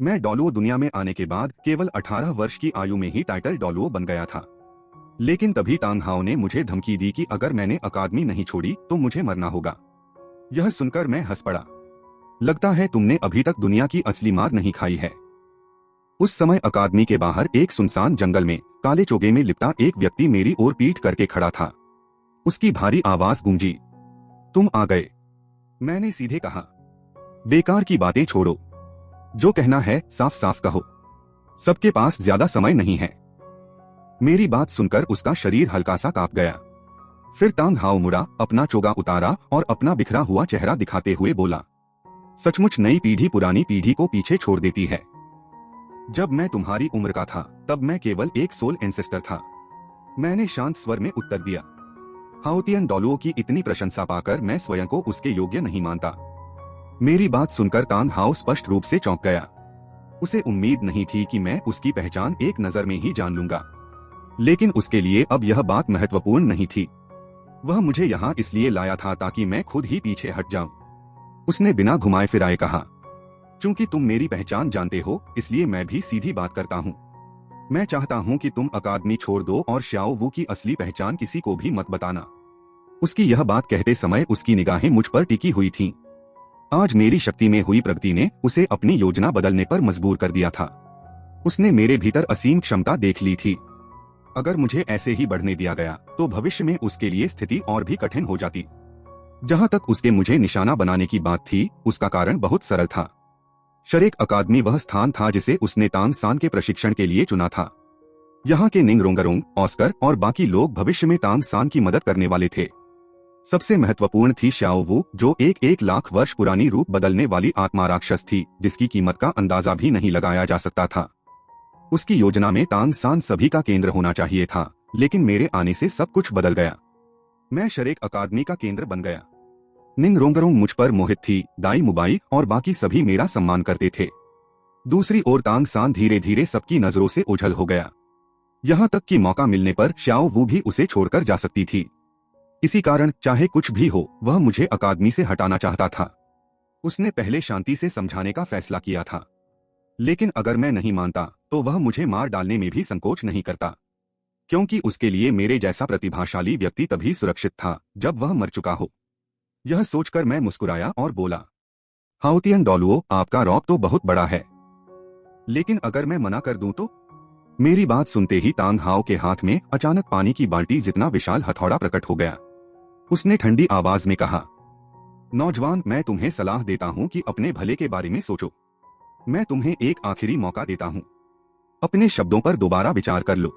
मैं डॉलुओ दुनिया में आने के बाद केवल 18 वर्ष की आयु में ही टाइटल डॉलुओ बन गया था। लेकिन तभी तांग हाओ ने मुझे धमकी दी कि अगर मैंने अकादमी नहीं छोड़ी तो मुझे मरना होगा। यह सुनकर मैं हंस पड़ा। लगता है तुमने अभी तक दुनिया की असली मार नहीं खाई है। उस समय अकादमी के बाहर एक सुनसान जंगल में काले चोगे में लिपटा एक व्यक्ति मेरी ओर पीठ करके खड़ा था। उसकी भारी आवाज गूंजी, तुम आ गए। मैंने सीधे कहा, बेकार की बातें छोड़ो, जो कहना है साफ साफ कहो, सबके पास ज्यादा समय नहीं है। मेरी बात सुनकर उसका शरीर हल्का सा कांप गया। फिर तांग हाओ मुड़ा, अपना चोगा उतारा और अपना बिखरा हुआ चेहरा दिखाते हुए बोला, सचमुच नई पीढ़ी पुरानी पीढ़ी को पीछे छोड़ देती है। जब मैं तुम्हारी उम्र का था तब मैं केवल एक सोल एंसेस्टर था। मैंने शांत स्वर में उत्तर दिया। हाओतियन डॉलुओ की इतनी प्रशंसा पाकर मैं स्वयं को उसके योग्य नहीं मानता। मेरी बात सुनकर तांग हाओ स्पष्ट रूप से चौंक गया। उसे उम्मीद नहीं थी कि मैं उसकी पहचान एक नजर में ही जान लूंगा, लेकिन उसके लिए अब यह बात महत्वपूर्ण नहीं थी। वह मुझे यहाँ इसलिए लाया था ताकि मैं खुद ही पीछे हट जाऊं। उसने बिना घुमाए फिराए कहा, चूंकि तुम मेरी पहचान जानते हो इसलिए मैं भी सीधी बात करता हूँ। मैं चाहता हूँ कि तुम अकादमी छोड़ दो और श्याओ वू की असली पहचान किसी को भी मत बताना। उसकी यह बात कहते समय उसकी निगाहें मुझ पर टिकी हुई थीं। आज मेरी शक्ति में हुई प्रगति ने उसे अपनी योजना बदलने पर मजबूर कर दिया था। उसने मेरे भीतर असीम क्षमता देख ली थी। अगर मुझे ऐसे ही बढ़ने दिया गया तो भविष्य में उसके लिए स्थिति और भी कठिन हो जाती। जहाँ तक उसके मुझे निशाना बनाने की बात थी, उसका कारण बहुत सरल था। शरेक अकादमी वह स्थान था जिसे उसने तांग सान के प्रशिक्षण के लिए चुना था। यहाँ के निंग रोंगरोंग, ऑस्कर और बाकी लोग भविष्य में तांग सान की मदद करने वाले थे। सबसे महत्वपूर्ण थी श्याओ वू, जो एक लाख वर्ष पुरानी रूप बदलने वाली आत्मा राक्षस थी, जिसकी कीमत का अंदाजा भी नहीं लगाया जा सकता था। उसकी योजना में तांग सान सभी का केंद्र होना चाहिए था, लेकिन मेरे आने से सब कुछ बदल गया। मैं शरेक अकादमी का केंद्र बन गया। निंग रोंगरोंग मुझ पर मोहित थी, दाई मुबाई और बाकी सभी मेरा सम्मान करते थे। दूसरी ओर तांग सान धीरे धीरे सबकी नजरों से ओझल हो गया। यहाँ तक कि मौका मिलने पर श्याओ वू भी उसे छोड़कर जा सकती थी। इसी कारण चाहे कुछ भी हो, वह मुझे अकादमी से हटाना चाहता था। उसने पहले शांति से समझाने का फैसला किया था, लेकिन अगर मैं नहीं मानता तो वह मुझे मार डालने में भी संकोच नहीं करता, क्योंकि उसके लिए मेरे जैसा प्रतिभाशाली व्यक्ति तभी सुरक्षित था जब वह मर चुका हो। यह सोचकर मैं मुस्कुराया और बोला, हाओतियन डॉलुओ, आपका रौब तो बहुत बड़ा है, लेकिन अगर मैं मना कर दूं तो? मेरी बात सुनते ही तांग हाओ के हाथ में अचानक पानी की बाल्टी जितना विशाल हथौड़ा प्रकट हो गया। उसने ठंडी आवाज में कहा, नौजवान, मैं तुम्हें सलाह देता हूं कि अपने भले के बारे में सोचो। मैं तुम्हें एक आखिरी मौका देता हूं। अपने शब्दों पर दोबारा विचार कर लो।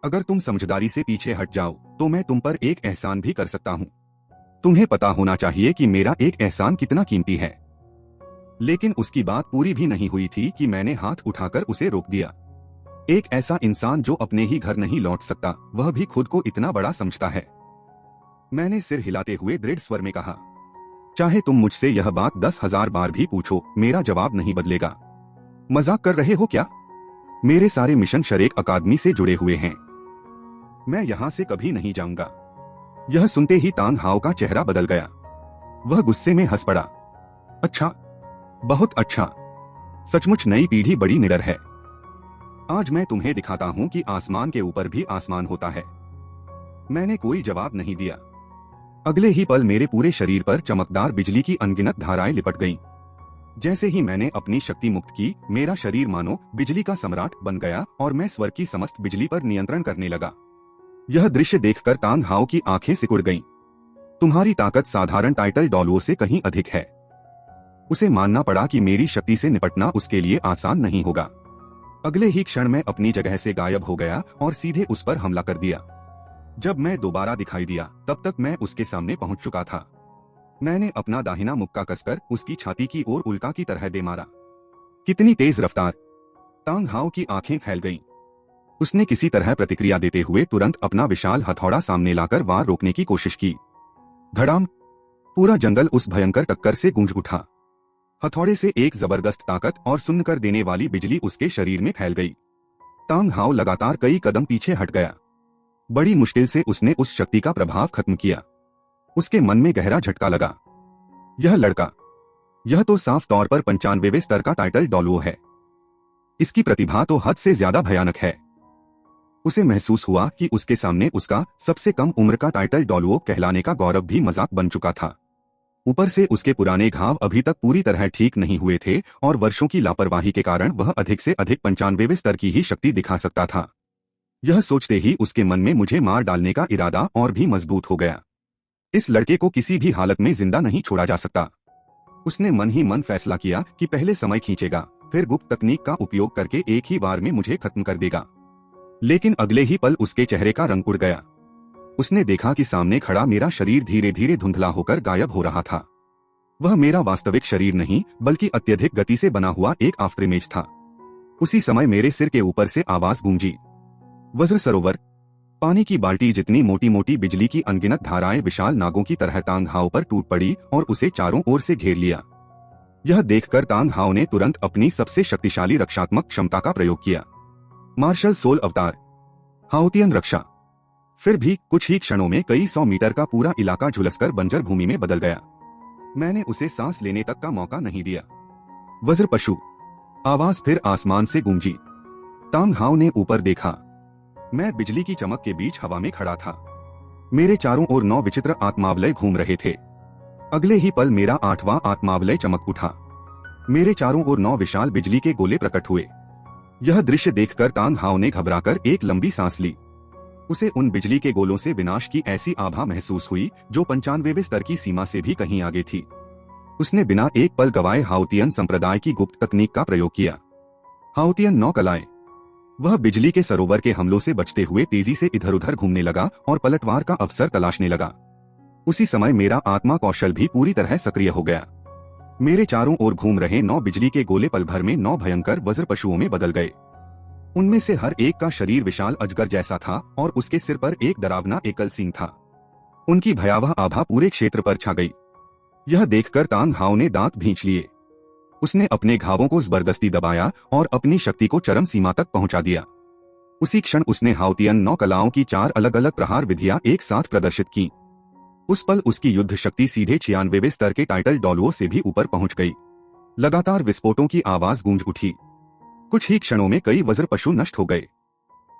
अगर तुम समझदारी से पीछे हट जाओ तो मैं तुम पर एक एहसान भी कर सकता हूं। तुम्हें पता होना चाहिए कि मेरा एक एहसान कितना कीमती है। लेकिन उसकी बात पूरी भी नहीं हुई थी कि मैंने हाथ उठाकर उसे रोक दिया। एक ऐसा इंसान जो अपने ही घर नहीं लौट सकता, वह भी खुद को इतना बड़ा समझता है। मैंने सिर हिलाते हुए दृढ़ स्वर में कहा, चाहे तुम मुझसे यह बात 10,000 बार भी पूछो, मेरा जवाब नहीं बदलेगा। मजाक कर रहे हो क्या? मेरे सारे मिशन शरेक अकादमी से जुड़े हुए हैं। मैं यहाँ से कभी नहीं जाऊंगा। यह सुनते ही तांग हाओ का चेहरा बदल गया। वह गुस्से में हंस पड़ा। अच्छा, बहुत अच्छा। सचमुच नई पीढ़ी बड़ी निडर है। आज मैं तुम्हें दिखाता हूँ कि आसमान के ऊपर भी आसमान होता है। मैंने कोई जवाब नहीं दिया। अगले ही पल मेरे पूरे शरीर पर चमकदार बिजली की अनगिनत धाराएं लिपट गईं। जैसे ही मैंने अपनी शक्ति मुक्त की, मेरा शरीर मानो बिजली का सम्राट बन गया और मैं स्वर्ग की समस्त बिजली पर नियंत्रण करने लगा। यह दृश्य देखकर तांग हाओ की आंखें सिकुड़ गईं। तुम्हारी ताकत साधारण टाइटल डॉलुओ से कहीं अधिक है। उसे मानना पड़ा कि मेरी शक्ति से निपटना उसके लिए आसान नहीं होगा। अगले ही क्षण मैं अपनी जगह से गायब हो गया और सीधे उस पर हमला कर दिया। जब मैं दोबारा दिखाई दिया तब तक मैं उसके सामने पहुंच चुका था। मैंने अपना दाहिना मुक्का कसकर उसकी छाती की ओर उल्का की तरह दे मारा। कितनी तेज रफ्तार! तांग हाओ की आंखें फैल गईं। उसने किसी तरह प्रतिक्रिया देते हुए तुरंत अपना विशाल हथौड़ा सामने लाकर वार रोकने की कोशिश की। धड़ाम! पूरा जंगल उस भयंकर टक्कर से गूंज उठा। हथौड़े से एक जबरदस्त ताकत और सुन्न कर देने वाली बिजली उसके शरीर में फैल गई। तांग हाओ लगातार कई कदम पीछे हट गया। बड़ी मुश्किल से उसने उस शक्ति का प्रभाव खत्म किया। उसके मन में गहरा झटका लगा। यह लड़का, यह तो साफ तौर पर 95वें स्तर का टाइटल डॉलुओ है। इसकी प्रतिभा तो हद से ज्यादा भयानक है। उसे महसूस हुआ कि उसके सामने उसका सबसे कम उम्र का टाइटल डॉलुओ कहलाने का गौरव भी मजाक बन चुका था। ऊपर से उसके पुराने घाव अभी तक पूरी तरह ठीक नहीं हुए थे और वर्षों की लापरवाही के कारण वह अधिक से अधिक 95वें स्तर की ही शक्ति दिखा सकता था। यह सोचते ही उसके मन में मुझे मार डालने का इरादा और भी मजबूत हो गया। इस लड़के को किसी भी हालत में जिंदा नहीं छोड़ा जा सकता। उसने मन ही मन फैसला किया कि पहले समय खींचेगा, फिर गुप्त तकनीक का उपयोग करके एक ही बार में मुझे खत्म कर देगा। लेकिन अगले ही पल उसके चेहरे का रंग उड़ गया। उसने देखा कि सामने खड़ा मेरा शरीर धीरे धीरे धुंधला होकर गायब हो रहा था। वह मेरा वास्तविक शरीर नहीं बल्कि अत्यधिक गति से बना हुआ एक आफ्टर इमेज था। उसी समय मेरे सिर के ऊपर से आवाज गूंजी, वज्र सरोवर। पानी की बाल्टी जितनी मोटी मोटी बिजली की अनगिनत धाराएं विशाल नागों की तरह तांग हाओ पर टूट पड़ी और उसे चारों ओर से घेर लिया। यह देखकर तांग हाओ ने तुरंत अपनी सबसे शक्तिशाली रक्षात्मक क्षमता का प्रयोग किया, मार्शल सोल अवतार, हाओतियन रक्षा। फिर भी कुछ ही क्षणों में कई 100 मीटर का पूरा इलाका झुलसकर बंजर भूमि में बदल गया। मैंने उसे सांस लेने तक का मौका नहीं दिया। वज्र पशु, आवाज फिर आसमान से गूंजी। तांग हाओ ने ऊपर देखा। मैं बिजली की चमक के बीच हवा में खड़ा था। मेरे चारों ओर 9 विचित्र आत्मावलय घूम रहे थे। अगले ही पल मेरा 8वां आत्मावलय चमक उठा। मेरे चारों ओर 9 विशाल बिजली के गोले प्रकट हुए। यह दृश्य देखकर तांग हाओ ने घबराकर एक लंबी सांस ली। उसे उन बिजली के गोलों से विनाश की ऐसी आभा महसूस हुई जो 95वें स्तर की सीमा से भी कहीं आगे थी। उसने बिना एक पल गवाए हाओतियन संप्रदाय की गुप्त तकनीक का प्रयोग किया। हाओतियन 9 कलाएं। वह बिजली के सरोवर के हमलों से बचते हुए तेजी से इधर उधर घूमने लगा और पलटवार का अवसर तलाशने लगा। उसी समय मेरा आत्मा कौशल भी पूरी तरह सक्रिय हो गया। मेरे चारों ओर घूम रहे 9 बिजली के गोले पल भर में 9 भयंकर वज्र पशुओं में बदल गए। उनमें से हर एक का शरीर विशाल अजगर जैसा था और उसके सिर पर एक डरावना एकल सींग था। उनकी भयावह आभा पूरे क्षेत्र पर छा गई। यह देखकर तांग हाओ ने दांत भींच लिए। उसने अपने घावों को जबरदस्ती दबाया और अपनी शक्ति को चरम सीमा तक पहुंचा दिया। उसी क्षण उसने हाओतियन 9 कलाओं की 4 अलग अलग प्रहार विधियां एक साथ प्रदर्शित की। उस पल उसकी युद्ध शक्ति सीधे 96वें स्तर के टाइटल डॉलुओ से भी ऊपर पहुंच गई। लगातार विस्फोटों की आवाज गूंज उठी। कुछ ही क्षणों में कई वज्र पशु नष्ट हो गए।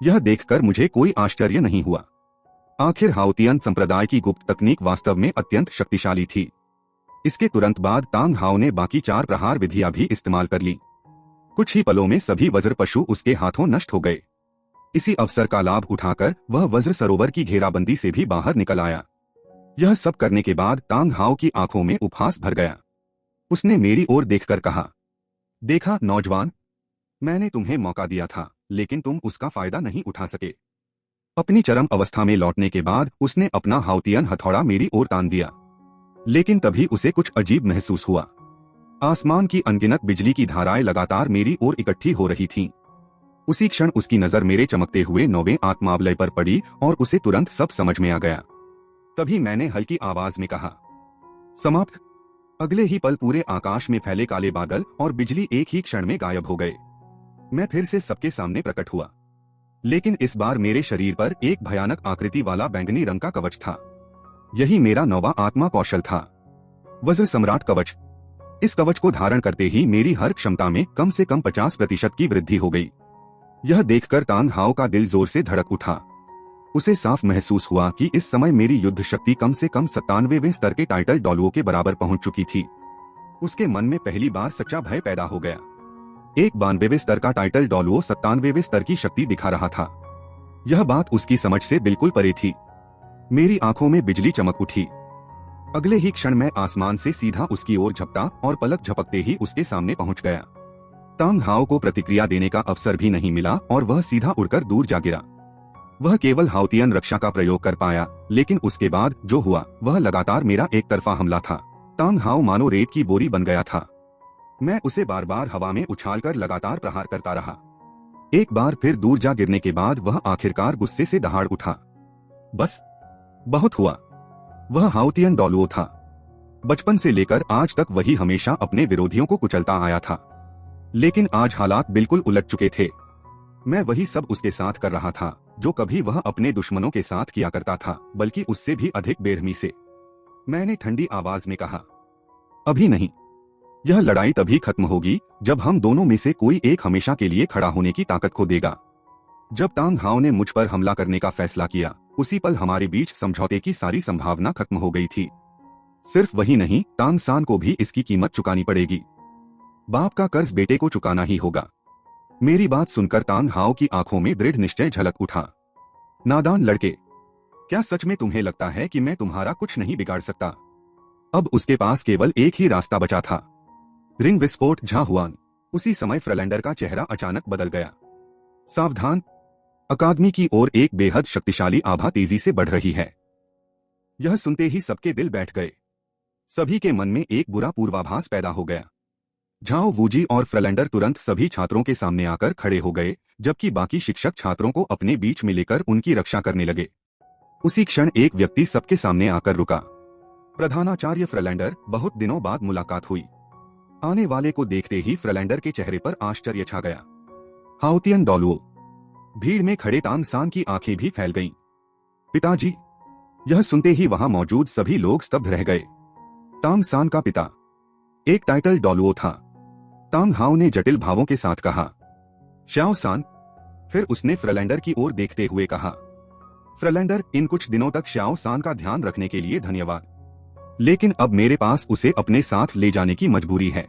यह देखकर मुझे कोई आश्चर्य नहीं हुआ। आखिर हाओतियन संप्रदाय की गुप्त तकनीक वास्तव में अत्यंत शक्तिशाली थी। इसके तुरंत बाद तांग हाओ ने बाकी 4 प्रहार विधियां भी इस्तेमाल कर ली। कुछ ही पलों में सभी वज्र पशु उसके हाथों नष्ट हो गए। इसी अवसर का लाभ उठाकर वह वज्र सरोवर की घेराबंदी से भी बाहर निकल आया। यह सब करने के बाद तांग हाओ की आंखों में उपहास भर गया। उसने मेरी ओर देखकर कहा, देखा नौजवान, मैंने तुम्हें मौका दिया था लेकिन तुम उसका फायदा नहीं उठा सके। अपनी चरम अवस्था में लौटने के बाद उसने अपना हाओतियन हथौड़ा मेरी ओर तान दिया। लेकिन तभी उसे कुछ अजीब महसूस हुआ। आसमान की अनगिनत बिजली की धाराएं लगातार मेरी ओर इकट्ठी हो रही थीं। उसी क्षण उसकी नजर मेरे चमकते हुए 9वें आत्मावलय पर पड़ी और उसे तुरंत सब समझ में आ गया। तभी मैंने हल्की आवाज में कहा, समाप्त। अगले ही पल पूरे आकाश में फैले काले बादल और बिजली एक ही क्षण में गायब हो गए। मैं फिर से सबके सामने प्रकट हुआ, लेकिन इस बार मेरे शरीर पर एक भयानक आकृति वाला बैंगनी रंग का कवच था। यही मेरा 9वां आत्मा कौशल था, वज्र सम्राट कवच। इस कवच को धारण करते ही मेरी हर क्षमता में कम से कम 50% की वृद्धि हो गई। यह देखकर तांग हाओ का दिल जोर से धड़क उठा। उसे साफ महसूस हुआ कि इस समय मेरी युद्ध शक्ति कम से कम 97वें स्तर के टाइटल डॉलुओ के बराबर पहुंच चुकी थी। उसके मन में पहली बार सच्चा भय पैदा हो गया। एक 92वें स्तर का टाइटल डॉलुओ 97वें स्तर की शक्ति दिखा रहा था। यह बात उसकी समझ से बिल्कुल परे थी। मेरी आंखों में बिजली चमक उठी। अगले ही क्षण मैं आसमान से सीधा उसकी ओर झपटा और पलक झपकते ही उसके सामने पहुंच गया। तांग हाओ को प्रतिक्रिया देने का अवसर भी नहीं मिला और वह सीधा उड़कर दूर जा गिरा। वह केवल हाओतियन रक्षा का प्रयोग कर पाया, लेकिन उसके बाद जो हुआ वह लगातार मेरा एक तरफा हमला था। तांग हाओ मानो रेत की बोरी बन गया था। मैं उसे बार बार हवा में उछालकर लगातार प्रहार करता रहा। एक बार फिर दूर जा गिरने के बाद वह आखिरकार गुस्से से दहाड़ उठा। बस, बहुत हुआ। वह हाओतियन डॉलुओ था। बचपन से लेकर आज तक वही हमेशा अपने विरोधियों को कुचलता आया था, लेकिन आज हालात बिल्कुल उलट चुके थे। मैं वही सब उसके साथ कर रहा था जो कभी वह अपने दुश्मनों के साथ किया करता था, बल्कि उससे भी अधिक बेरहमी से। मैंने ठंडी आवाज में कहा, अभी नहीं। यह लड़ाई तभी खत्म होगी जब हम दोनों में से कोई एक हमेशा के लिए खड़ा होने की ताकत खो देगा। जब तांग हाओ ने मुझ पर हमला करने का फैसला किया, उसी पल हमारे बीच समझौते की सारी संभावना खत्म हो गई थी। सिर्फ वही नहीं, तांग सान को भी इसकी कीमत चुकानी पड़ेगी। बाप का कर्ज बेटे को चुकाना ही होगा। मेरी बात सुनकर तांग हाओ की आंखों में दृढ़ निश्चय झलक उठा। नादान लड़के, क्या सच में तुम्हें लगता है कि मैं तुम्हारा कुछ नहीं बिगाड़ सकता? अब उसके पास केवल एक ही रास्ता बचा था, रिंग विस्फोट झा हुआन। उसी समय फ्रलैंडर का चेहरा अचानक बदल गया। सावधान, अकादमी की ओर एक बेहद शक्तिशाली आभा तेजी से बढ़ रही है। यह सुनते ही सबके दिल बैठ गए। सभी के मन में एक बुरा पूर्वाभास पैदा हो गया। झाओ वूजी और फ्रलैंडर तुरंत सभी छात्रों के सामने आकर खड़े हो गए, जबकि बाकी शिक्षक छात्रों को अपने बीच में लेकर उनकी रक्षा करने लगे। उसी क्षण एक व्यक्ति सबके सामने आकर रुका। प्रधानाचार्य फ्रलैंडर, बहुत दिनों बाद मुलाकात हुई। आने वाले को देखते ही फ्रलैंडर के चेहरे पर आश्चर्य छा गया। हाओतियन डोलुओ। भीड़ में खड़े तांग सान की आंखें भी फैल गईं। पिताजी। यह सुनते ही वहां मौजूद सभी लोग स्तब्ध रह गए। तांग सान का पिता एक टाइटल डोलुओ था। तांग हाओ ने जटिल भावों के साथ कहा, श्याओ सान। फिर उसने फ्रलैंडर की ओर देखते हुए कहा, फ्रलैंडर, इन कुछ दिनों तक श्याओ सान का ध्यान रखने के लिए धन्यवाद, लेकिन अब मेरे पास उसे अपने साथ ले जाने की मजबूरी है।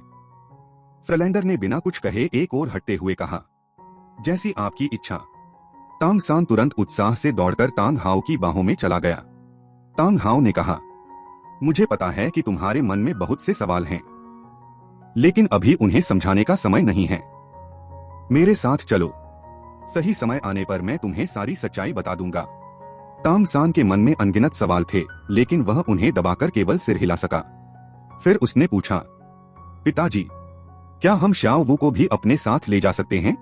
फ्रलैंडर ने बिना कुछ कहे एक ओर हटते हुए कहा, जैसी आपकी इच्छा। तांग सान तुरंत उत्साह से दौड़कर तांग हाओ की बाहों में चला गया। तांग हाओ ने कहा, मुझे पता है कि तुम्हारे मन में बहुत से सवाल हैं, लेकिन अभी उन्हें समझाने का समय नहीं है। मेरे साथ चलो, सही समय आने पर मैं तुम्हें सारी सच्चाई बता दूंगा। तांग सान के मन में अनगिनत सवाल थे, लेकिन वह उन्हें दबाकर केवल सिर हिला सका। फिर उसने पूछा, पिताजी, क्या हम श्याओ वू को भी अपने साथ ले जा सकते हैं?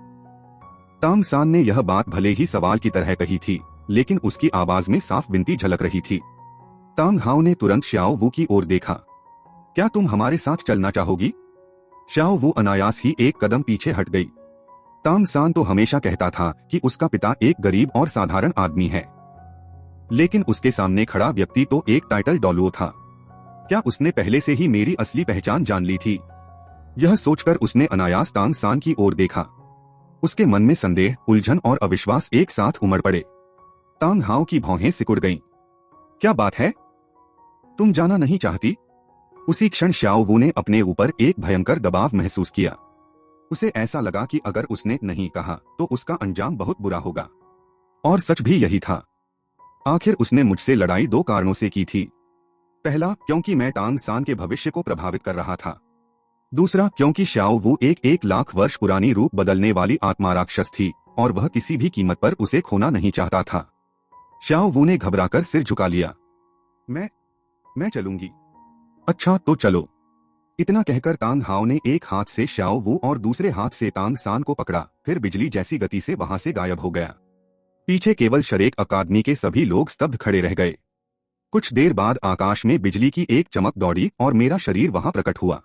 तांग सान ने यह बात भले ही सवाल की तरह कही थी, लेकिन उसकी आवाज में साफ विनती झलक रही थी। तांग हाओ ने तुरंत श्याओ वू की ओर देखा। क्या तुम हमारे साथ चलना चाहोगी? श्याओ वू अनायास ही एक कदम पीछे हट गई। तांग सान तो हमेशा कहता था कि उसका पिता एक गरीब और साधारण आदमी है, लेकिन उसके सामने खड़ा व्यक्ति तो एक टाइटल डोलुओ था। क्या उसने पहले से ही मेरी असली पहचान जान ली थी? यह सोचकर उसने अनायास तांग सान की ओर देखा। उसके मन में संदेह, उलझन और अविश्वास एक साथ उमड़ पड़े। तांग हाओ की भौहें सिकुड़ गईं। क्या बात है? तुम जाना नहीं चाहती? उसी क्षण श्याओ वू ने अपने ऊपर एक भयंकर दबाव महसूस किया। उसे ऐसा लगा कि अगर उसने नहीं कहा तो उसका अंजाम बहुत बुरा होगा। और सच भी यही था। आखिर उसने मुझसे लड़ाई दो कारणों से की थी। पहला, क्योंकि मैं तांग सान के भविष्य को प्रभावित कर रहा था। दूसरा, क्योंकि श्याओ वू एक लाख वर्ष पुरानी रूप बदलने वाली आत्मा राक्षस थी और वह किसी भी कीमत पर उसे खोना नहीं चाहता था। श्याओ वू ने घबराकर सिर झुका लिया। मैं चलूंगी। अच्छा तो चलो। इतना कहकर तांग हाओ ने एक हाथ से श्याओ वू और दूसरे हाथ से तांग सान को पकड़ा, फिर बिजली जैसी गति से वहां से गायब हो गया। पीछे केवल शरेक अकादमी के सभी लोग स्तब्ध खड़े रह गए। कुछ देर बाद आकाश में बिजली की एक चमक दौड़ी और मेरा शरीर वहां प्रकट हुआ।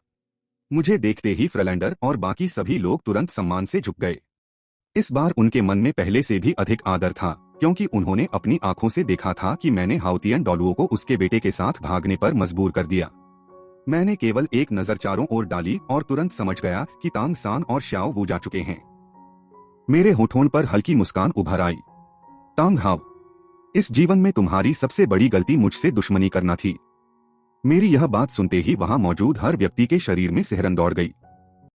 मुझे देखते ही फ्रलैंडर और बाकी सभी लोग तुरंत सम्मान से झुक गए। इस बार उनके मन में पहले से भी अधिक आदर था, क्योंकि उन्होंने अपनी आंखों से देखा था कि मैंने हाओतियन डोलुओ को उसके बेटे के साथ भागने पर मजबूर कर दिया। मैंने केवल एक नजर चारों ओर डाली और तुरंत समझ गया कि तांग सान और श्याओ वू जा चुके हैं। मेरे होठों पर हल्की मुस्कान उभर आई। तांग हाओ, इस जीवन में तुम्हारी सबसे बड़ी गलती मुझसे दुश्मनी करना थी। मेरी यह बात सुनते ही वहां मौजूद हर व्यक्ति के शरीर में सिहरन दौड़ गई।